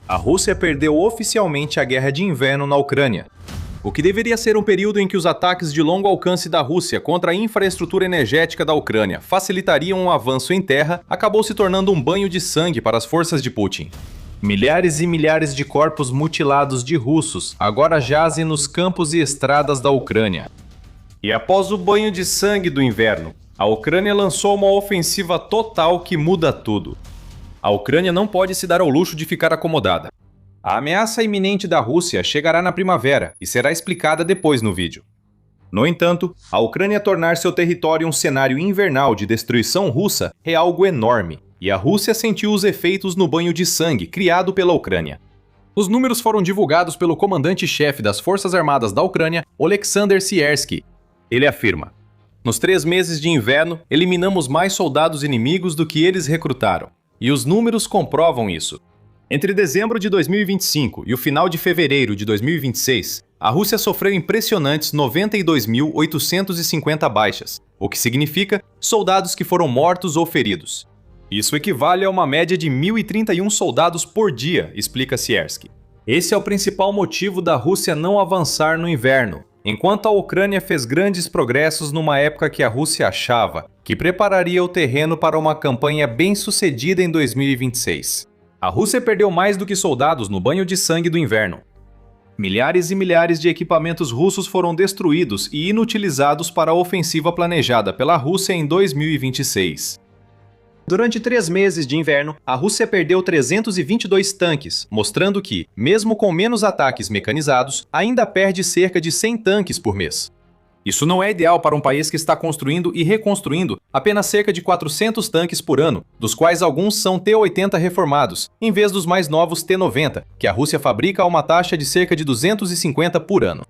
A Rússia perdeu oficialmente a Guerra de Inverno na Ucrânia. O que deveria ser um período em que os ataques de longo alcance da Rússia contra a infraestrutura energética da Ucrânia facilitariam um avanço em terra, acabou se tornando um banho de sangue para as forças de Putin. Milhares e milhares de corpos mutilados de russos agora jazem nos campos e estradas da Ucrânia. E após o banho de sangue do inverno, a Ucrânia lançou uma ofensiva total que muda tudo. A Ucrânia não pode se dar ao luxo de ficar acomodada. A ameaça iminente da Rússia chegará na primavera e será explicada depois no vídeo. No entanto, a Ucrânia tornar seu território um cenário invernal de destruição russa é algo enorme, e a Rússia sentiu os efeitos no banho de sangue criado pela Ucrânia. Os números foram divulgados pelo comandante-chefe das Forças Armadas da Ucrânia, Oleksandr Siersky. Ele afirma: "Nos 3 meses de inverno, eliminamos mais soldados inimigos do que eles recrutaram, e os números comprovam isso. Entre dezembro de 2025 e o final de fevereiro de 2026, a Rússia sofreu impressionantes 92.850 baixas, o que significa soldados que foram mortos ou feridos. Isso equivale a uma média de 1.031 soldados por dia", explica Siersky. Esse é o principal motivo da Rússia não avançar no inverno, enquanto a Ucrânia fez grandes progressos numa época que a Rússia achava que prepararia o terreno para uma campanha bem-sucedida em 2026. A Rússia perdeu mais do que soldados no banho de sangue do inverno. Milhares e milhares de equipamentos russos foram destruídos e inutilizados para a ofensiva planejada pela Rússia em 2026. Durante 3 meses de inverno, a Rússia perdeu 322 tanques, mostrando que, mesmo com menos ataques mecanizados, ainda perde cerca de 100 tanques por mês. Isso não é ideal para um país que está construindo e reconstruindo apenas cerca de 400 tanques por ano, dos quais alguns são T-80 reformados, em vez dos mais novos T-90, que a Rússia fabrica a uma taxa de cerca de 250 por ano.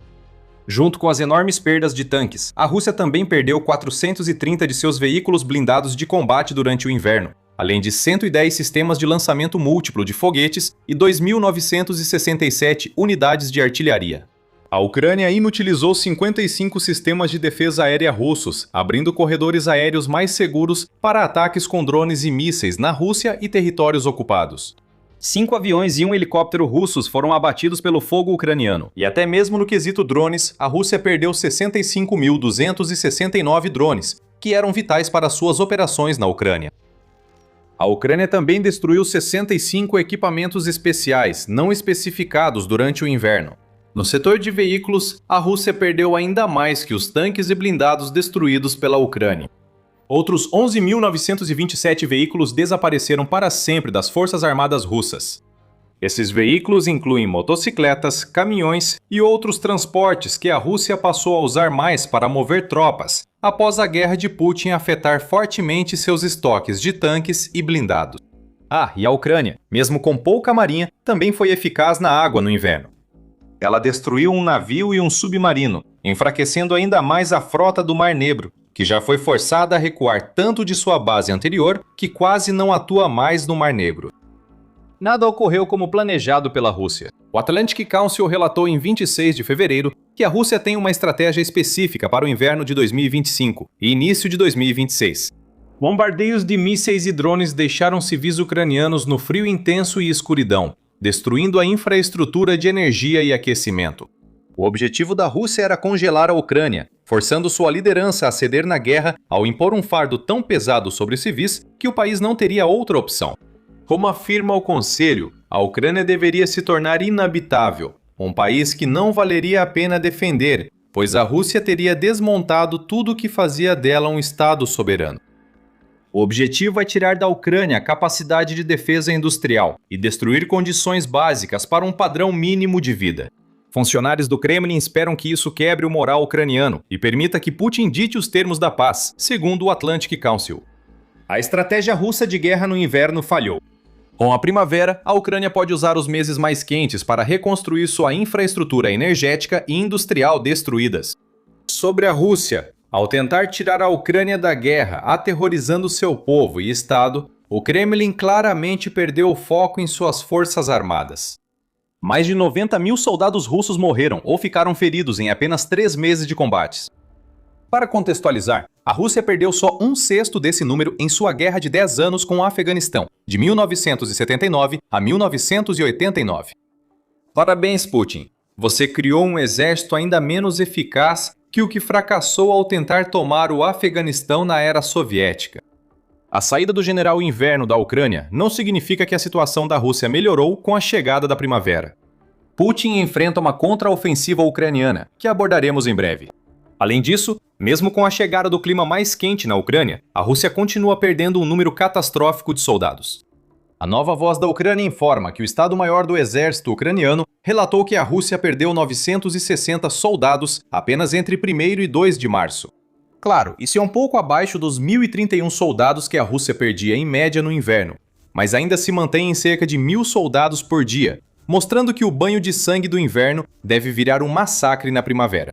Junto com as enormes perdas de tanques, a Rússia também perdeu 430 de seus veículos blindados de combate durante o inverno, além de 110 sistemas de lançamento múltiplo de foguetes e 2.967 unidades de artilharia. A Ucrânia inutilizou 55 sistemas de defesa aérea russos, abrindo corredores aéreos mais seguros para ataques com drones e mísseis na Rússia e territórios ocupados. 5 aviões e 1 helicóptero russos foram abatidos pelo fogo ucraniano, e até mesmo no quesito drones, a Rússia perdeu 65.269 drones, que eram vitais para suas operações na Ucrânia. A Ucrânia também destruiu 65 equipamentos especiais, não especificados durante o inverno. No setor de veículos, a Rússia perdeu ainda mais que os tanques e blindados destruídos pela Ucrânia. Outros 11.927 veículos desapareceram para sempre das Forças Armadas russas. Esses veículos incluem motocicletas, caminhões e outros transportes que a Rússia passou a usar mais para mover tropas, após a guerra de Putin afetar fortemente seus estoques de tanques e blindados. Ah, e a Ucrânia, mesmo com pouca marinha, também foi eficaz na água no inverno. Ela destruiu um navio e um submarino, enfraquecendo ainda mais a frota do Mar Negro, que já foi forçada a recuar tanto de sua base anterior que quase não atua mais no Mar Negro. Nada ocorreu como planejado pela Rússia. O Atlantic Council relatou em 26 de fevereiro que a Rússia tem uma estratégia específica para o inverno de 2025 e início de 2026. Bombardeios de mísseis e drones deixaram civis ucranianos no frio intenso e escuridão, destruindo a infraestrutura de energia e aquecimento. O objetivo da Rússia era congelar a Ucrânia, forçando sua liderança a ceder na guerra ao impor um fardo tão pesado sobre os civis que o país não teria outra opção. Como afirma o Conselho, a Ucrânia deveria se tornar inabitável, um país que não valeria a pena defender, pois a Rússia teria desmontado tudo o que fazia dela um Estado soberano. O objetivo é tirar da Ucrânia a capacidade de defesa industrial e destruir condições básicas para um padrão mínimo de vida. Funcionários do Kremlin esperam que isso quebre o moral ucraniano e permita que Putin dite os termos da paz, segundo o Atlantic Council. A estratégia russa de guerra no inverno falhou. Com a primavera, a Ucrânia pode usar os meses mais quentes para reconstruir sua infraestrutura energética e industrial destruídas. Sobre a Rússia, ao tentar tirar a Ucrânia da guerra, aterrorizando seu povo e Estado, o Kremlin claramente perdeu o foco em suas forças armadas. Mais de 90 mil soldados russos morreram ou ficaram feridos em apenas 3 meses de combates. Para contextualizar, A Rússia perdeu só um sexto desse número em sua guerra de 10 anos com o Afeganistão, de 1979 a 1989. Parabéns, Putin! Você criou um exército ainda menos eficaz que o que fracassou ao tentar tomar o Afeganistão na era soviética. A saída do general Inverno da Ucrânia não significa que a situação da Rússia melhorou com a chegada da primavera. Putin enfrenta uma contraofensiva ucraniana, que abordaremos em breve. Além disso, mesmo com a chegada do clima mais quente na Ucrânia, a Rússia continua perdendo um número catastrófico de soldados. A Nova Voz da Ucrânia informa que o Estado-Maior do Exército Ucraniano relatou que a Rússia perdeu 960 soldados apenas entre 1º e 2 de março. Claro, isso é um pouco abaixo dos 1.031 soldados que a Rússia perdia em média no inverno, mas ainda se mantém em cerca de 1.000 soldados por dia, mostrando que o banho de sangue do inverno deve virar um massacre na primavera.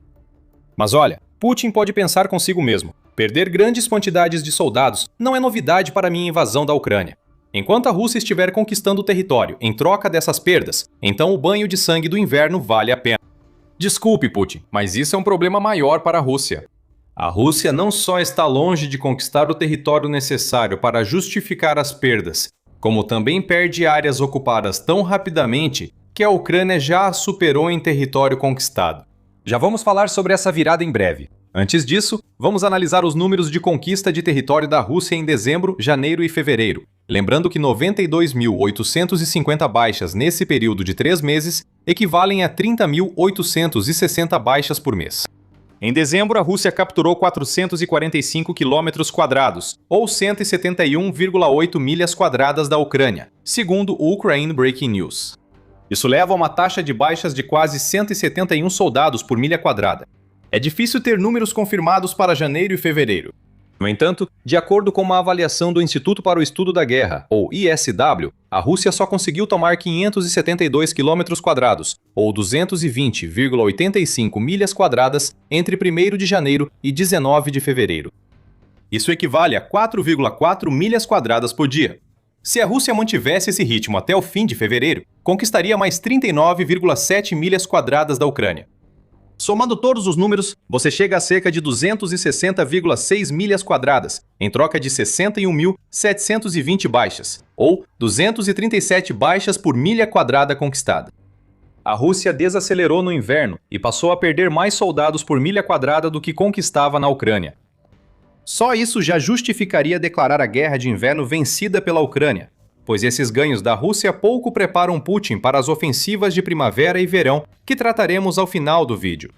Mas olha, Putin pode pensar consigo mesmo. Perder grandes quantidades de soldados não é novidade para minha invasão da Ucrânia. Enquanto a Rússia estiver conquistando o território em troca dessas perdas, então o banho de sangue do inverno vale a pena. Desculpe, Putin, mas isso é um problema maior para a Rússia. A Rússia não só está longe de conquistar o território necessário para justificar as perdas, como também perde áreas ocupadas tão rapidamente que a Ucrânia já a superou em território conquistado. Já vamos falar sobre essa virada em breve. Antes disso, vamos analisar os números de conquista de território da Rússia em dezembro, janeiro e fevereiro. Lembrando que 92.850 baixas nesse período de 3 meses equivalem a 30.860 baixas por mês. Em dezembro, a Rússia capturou 445 quilômetros quadrados, ou 171,8 milhas quadradas da Ucrânia, segundo o Ukraine Breaking News. Isso leva a uma taxa de baixas de quase 171 soldados por milha quadrada. É difícil ter números confirmados para janeiro e fevereiro. No entanto, de acordo com uma avaliação do Instituto para o Estudo da Guerra, ou ISW, a Rússia só conseguiu tomar 572 quilômetros quadrados, ou 220,85 milhas quadradas, entre 1º de janeiro e 19 de fevereiro. Isso equivale a 4,4 milhas quadradas por dia. Se a Rússia mantivesse esse ritmo até o fim de fevereiro, conquistaria mais 39,7 milhas quadradas da Ucrânia. Somando todos os números, você chega a cerca de 260,6 milhas quadradas, em troca de 61.720 baixas, ou 237 baixas por milha quadrada conquistada. A Rússia desacelerou no inverno e passou a perder mais soldados por milha quadrada do que conquistava na Ucrânia. Só isso já justificaria declarar a guerra de inverno vencida pela Ucrânia, pois esses ganhos da Rússia pouco preparam Putin para as ofensivas de primavera e verão que trataremos ao final do vídeo.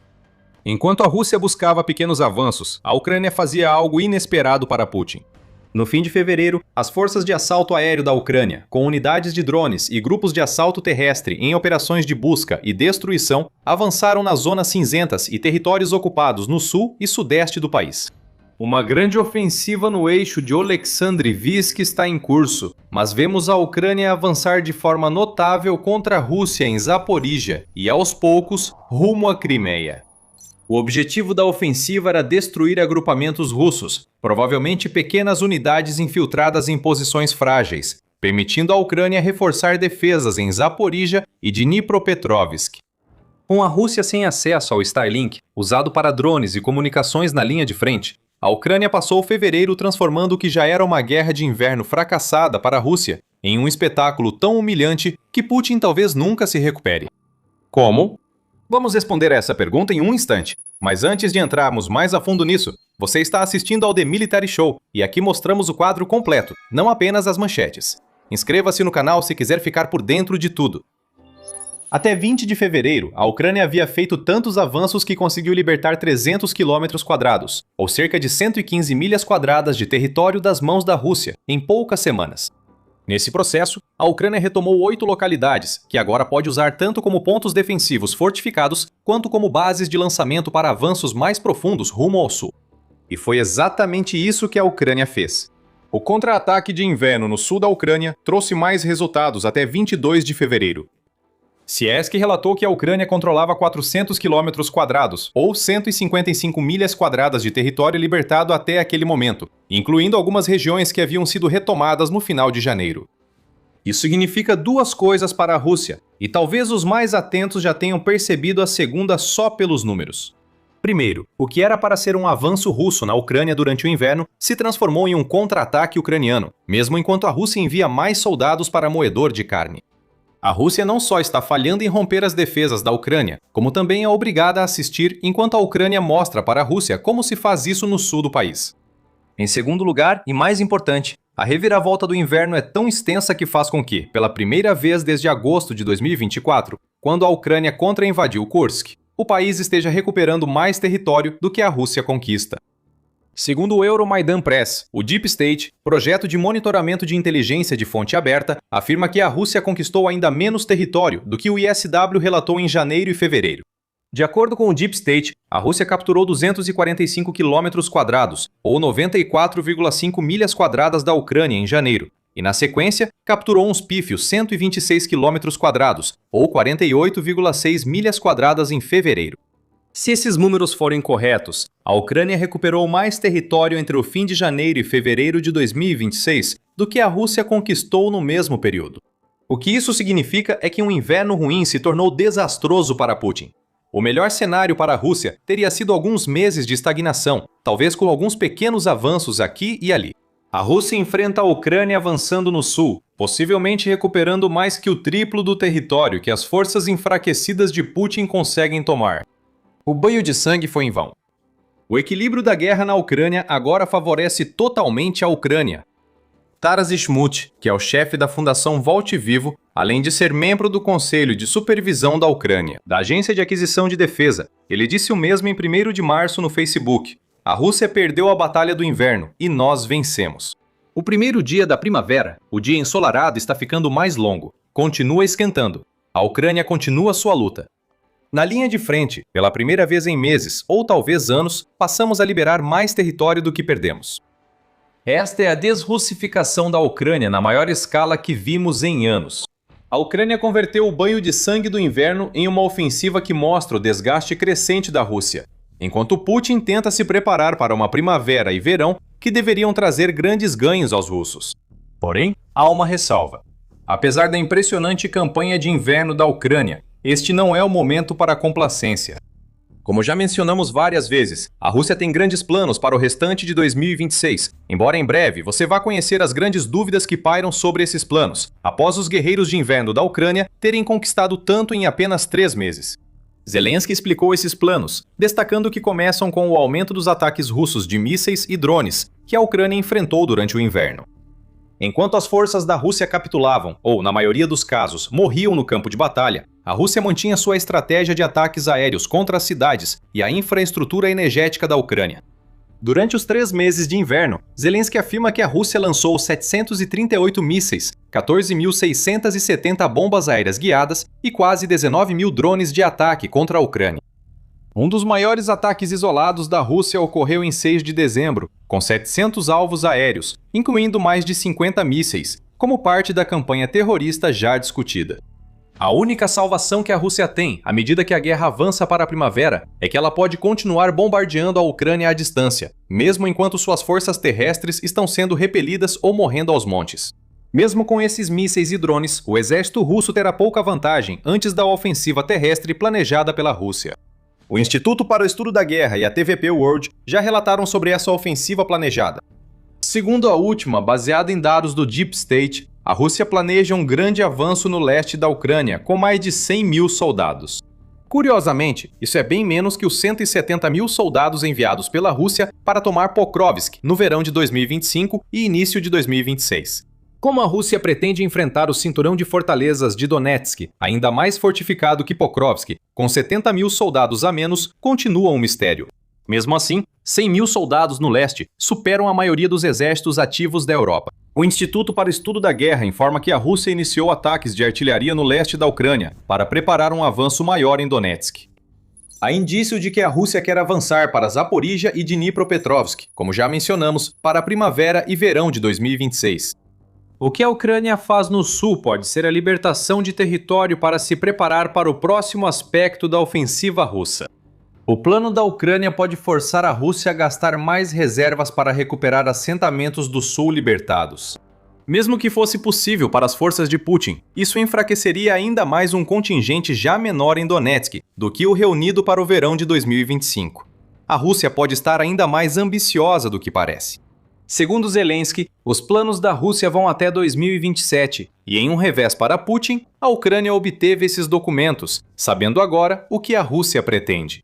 Enquanto a Rússia buscava pequenos avanços, a Ucrânia fazia algo inesperado para Putin. No fim de fevereiro, as forças de assalto aéreo da Ucrânia, com unidades de drones e grupos de assalto terrestre em operações de busca e destruição, avançaram nas zonas cinzentas e territórios ocupados no sul e sudeste do país. Uma grande ofensiva no eixo de Oleksandrivsk está em curso, mas vemos a Ucrânia avançar de forma notável contra a Rússia em Zaporíjia e, aos poucos, rumo à Crimeia. O objetivo da ofensiva era destruir agrupamentos russos, provavelmente pequenas unidades infiltradas em posições frágeis, permitindo à Ucrânia reforçar defesas em Zaporíjia e Dnipropetrovsk. Com a Rússia sem acesso ao Starlink, usado para drones e comunicações na linha de frente, a Ucrânia passou fevereiro transformando o que já era uma guerra de inverno fracassada para a Rússia em um espetáculo tão humilhante que Putin talvez nunca se recupere. Como? Vamos responder a essa pergunta em um instante. Mas antes de entrarmos mais a fundo nisso, você está assistindo ao The Military Show e aqui mostramos o quadro completo, não apenas as manchetes. Inscreva-se no canal se quiser ficar por dentro de tudo. Até 20 de fevereiro, a Ucrânia havia feito tantos avanços que conseguiu libertar 300 quilômetros quadrados, ou cerca de 115 milhas quadradas de território das mãos da Rússia, em poucas semanas. Nesse processo, a Ucrânia retomou 8 localidades, que agora pode usar tanto como pontos defensivos fortificados, quanto como bases de lançamento para avanços mais profundos rumo ao sul. E foi exatamente isso que a Ucrânia fez. O contra-ataque de inverno no sul da Ucrânia trouxe mais resultados até 22 de fevereiro. Siesk relatou que a Ucrânia controlava 400 quilômetros quadrados, ou 155 milhas quadradas de território libertado até aquele momento, incluindo algumas regiões que haviam sido retomadas no final de janeiro. Isso significa duas coisas para a Rússia, e talvez os mais atentos já tenham percebido a segunda só pelos números. Primeiro, o que era para ser um avanço russo na Ucrânia durante o inverno se transformou em um contra-ataque ucraniano, mesmo enquanto a Rússia envia mais soldados para moedor de carne. A Rússia não só está falhando em romper as defesas da Ucrânia, como também é obrigada a assistir enquanto a Ucrânia mostra para a Rússia como se faz isso no sul do país. Em segundo lugar, e mais importante, a reviravolta do inverno é tão extensa que faz com que, pela primeira vez desde agosto de 2024, quando a Ucrânia contra-invadiu Kursk, o país esteja recuperando mais território do que a Rússia conquista. Segundo o Euromaidan Press, o Deep State, projeto de monitoramento de inteligência de fonte aberta, afirma que a Rússia conquistou ainda menos território do que o ISW relatou em janeiro e fevereiro. De acordo com o Deep State, a Rússia capturou 245 quilômetros quadrados, ou 94,5 milhas quadradas da Ucrânia em janeiro, e na sequência capturou uns pífios 126 quilômetros quadrados, ou 48,6 milhas quadradas em fevereiro. Se esses números forem corretos, a Ucrânia recuperou mais território entre o fim de janeiro e fevereiro de 2026 do que a Rússia conquistou no mesmo período. O que isso significa é que um inverno ruim se tornou desastroso para Putin. O melhor cenário para a Rússia teria sido alguns meses de estagnação, talvez com alguns pequenos avanços aqui e ali. A Rússia enfrenta a Ucrânia avançando no sul, possivelmente recuperando mais que o triplo do território que as forças enfraquecidas de Putin conseguem tomar. O banho de sangue foi em vão. O equilíbrio da guerra na Ucrânia agora favorece totalmente a Ucrânia. Taras Shmut, que é o chefe da Fundação Volte Vivo, além de ser membro do Conselho de Supervisão da Ucrânia, da Agência de Aquisição de Defesa, ele disse o mesmo em 1º de março no Facebook: "A Rússia perdeu a batalha do inverno e nós vencemos." O primeiro dia da primavera, o dia ensolarado, está ficando mais longo. Continua esquentando. A Ucrânia continua sua luta. Na linha de frente, pela primeira vez em meses, ou talvez anos, passamos a liberar mais território do que perdemos. Esta é a desrussificação da Ucrânia na maior escala que vimos em anos. A Ucrânia converteu o banho de sangue do inverno em uma ofensiva que mostra o desgaste crescente da Rússia, enquanto Putin tenta se preparar para uma primavera e verão que deveriam trazer grandes ganhos aos russos. Porém, há uma ressalva. Apesar da impressionante campanha de inverno da Ucrânia, este não é o momento para complacência. Como já mencionamos várias vezes, a Rússia tem grandes planos para o restante de 2026, embora em breve você vá conhecer as grandes dúvidas que pairam sobre esses planos, após os guerreiros de inverno da Ucrânia terem conquistado tanto em apenas 3 meses. Zelensky explicou esses planos, destacando que começam com o aumento dos ataques russos de mísseis e drones que a Ucrânia enfrentou durante o inverno. Enquanto as forças da Rússia capitulavam, ou, na maioria dos casos, morriam no campo de batalha, a Rússia mantinha sua estratégia de ataques aéreos contra as cidades e a infraestrutura energética da Ucrânia. Durante os 3 meses de inverno, Zelensky afirma que a Rússia lançou 738 mísseis, 14.670 bombas aéreas guiadas e quase 19 mil drones de ataque contra a Ucrânia. Um dos maiores ataques isolados da Rússia ocorreu em 6 de dezembro, com 700 alvos aéreos, incluindo mais de 50 mísseis, como parte da campanha terrorista já discutida. A única salvação que a Rússia tem, à medida que a guerra avança para a primavera, é que ela pode continuar bombardeando a Ucrânia à distância, mesmo enquanto suas forças terrestres estão sendo repelidas ou morrendo aos montes. Mesmo com esses mísseis e drones, o exército russo terá pouca vantagem antes da ofensiva terrestre planejada pela Rússia. O Instituto para o Estudo da Guerra e a TVP World já relataram sobre essa ofensiva planejada. Segundo a última, baseada em dados do Deep State, a Rússia planeja um grande avanço no leste da Ucrânia, com mais de 100 mil soldados. Curiosamente, isso é bem menos que os 170 mil soldados enviados pela Rússia para tomar Pokrovsk no verão de 2025 e início de 2026. Como a Rússia pretende enfrentar o cinturão de fortalezas de Donetsk, ainda mais fortificado que Pokrovsk, com 70 mil soldados a menos, continua um mistério. Mesmo assim, 100 mil soldados no leste superam a maioria dos exércitos ativos da Europa. O Instituto para o Estudo da Guerra informa que a Rússia iniciou ataques de artilharia no leste da Ucrânia para preparar um avanço maior em Donetsk. Há indício de que a Rússia quer avançar para Zaporizhia e Dnipropetrovsk, como já mencionamos, para a primavera e verão de 2026. O que a Ucrânia faz no sul pode ser a libertação de território para se preparar para o próximo aspecto da ofensiva russa. O plano da Ucrânia pode forçar a Rússia a gastar mais reservas para recuperar assentamentos do sul libertados. Mesmo que fosse possível para as forças de Putin, isso enfraqueceria ainda mais um contingente já menor em Donetsk do que o reunido para o verão de 2025. a Rússia pode estar ainda mais ambiciosa do que parece. Segundo Zelensky, os planos da Rússia vão até 2027, e em um revés para Putin, a Ucrânia obteve esses documentos, sabendo agora o que a Rússia pretende.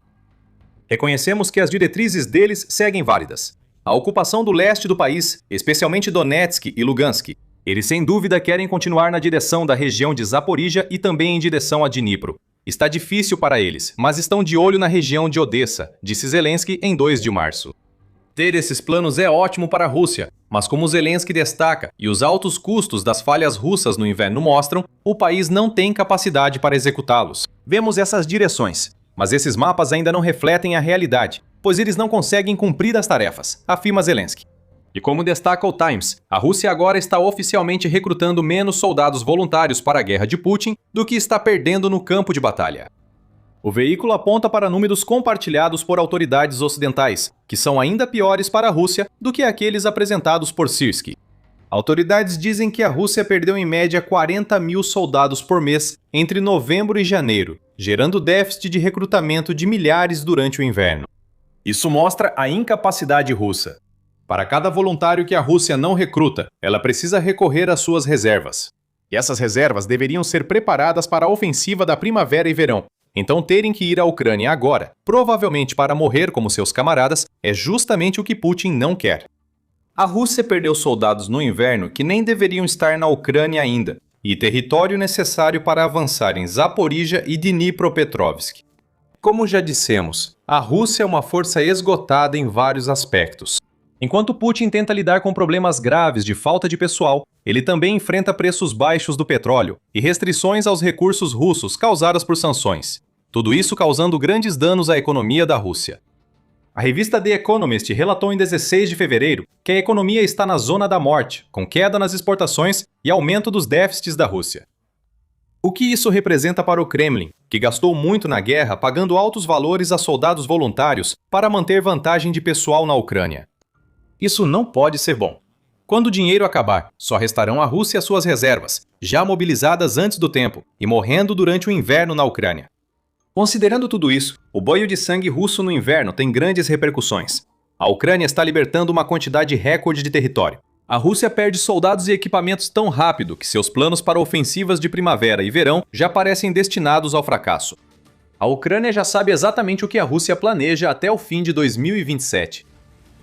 Reconhecemos que as diretrizes deles seguem válidas. A ocupação do leste do país, especialmente Donetsk e Lugansk. Eles sem dúvida querem continuar na direção da região de Zaporizhia e também em direção a Dnipro. Está difícil para eles, mas estão de olho na região de Odessa, disse Zelensky em 2 de março. Ter esses planos é ótimo para a Rússia, mas como Zelensky destaca e os altos custos das falhas russas no inverno mostram, o país não tem capacidade para executá-los. Vemos essas direções, mas esses mapas ainda não refletem a realidade, pois eles não conseguem cumprir as tarefas, afirma Zelensky. E como destaca o Times, a Rússia agora está oficialmente recrutando menos soldados voluntários para a guerra de Putin do que está perdendo no campo de batalha. O veículo aponta para números compartilhados por autoridades ocidentais, que são ainda piores para a Rússia do que aqueles apresentados por Sirski. Autoridades dizem que a Rússia perdeu em média 40 mil soldados por mês entre novembro e janeiro, gerando déficit de recrutamento de milhares durante o inverno. Isso mostra a incapacidade russa. Para cada voluntário que a Rússia não recruta, ela precisa recorrer às suas reservas. E essas reservas deveriam ser preparadas para a ofensiva da primavera e verão. Então terem que ir à Ucrânia agora, provavelmente para morrer como seus camaradas, é justamente o que Putin não quer. A Rússia perdeu soldados no inverno que nem deveriam estar na Ucrânia ainda, e território necessário para avançar em Zaporizhia e Dnipropetrovsk. Como já dissemos, a Rússia é uma força esgotada em vários aspectos. Enquanto Putin tenta lidar com problemas graves de falta de pessoal, ele também enfrenta preços baixos do petróleo e restrições aos recursos russos causadas por sanções. Tudo isso causando grandes danos à economia da Rússia. A revista The Economist relatou em 16 de fevereiro que a economia está na zona da morte, com queda nas exportações e aumento dos déficits da Rússia. O que isso representa para o Kremlin, que gastou muito na guerra pagando altos valores a soldados voluntários para manter vantagem de pessoal na Ucrânia? Isso não pode ser bom. Quando o dinheiro acabar, só restarão a Rússia e as suas reservas, já mobilizadas antes do tempo e morrendo durante o inverno na Ucrânia. Considerando tudo isso, o banho de sangue russo no inverno tem grandes repercussões. A Ucrânia está libertando uma quantidade recorde de território. A Rússia perde soldados e equipamentos tão rápido que seus planos para ofensivas de primavera e verão já parecem destinados ao fracasso. A Ucrânia já sabe exatamente o que a Rússia planeja até o fim de 2027.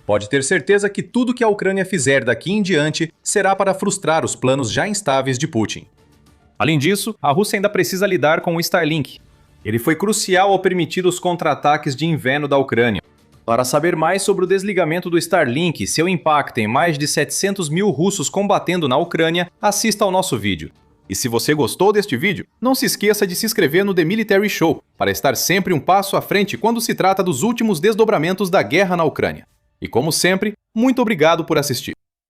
Pode ter certeza que tudo que a Ucrânia fizer daqui em diante será para frustrar os planos já instáveis de Putin. Além disso, a Rússia ainda precisa lidar com o Starlink. Ele foi crucial ao permitir os contra-ataques de inverno da Ucrânia. Para saber mais sobre o desligamento do Starlink e seu impacto em mais de 700 mil russos combatendo na Ucrânia, assista ao nosso vídeo. E se você gostou deste vídeo, não se esqueça de se inscrever no The Military Show, para estar sempre um passo à frente quando se trata dos últimos desdobramentos da guerra na Ucrânia. E como sempre, muito obrigado por assistir.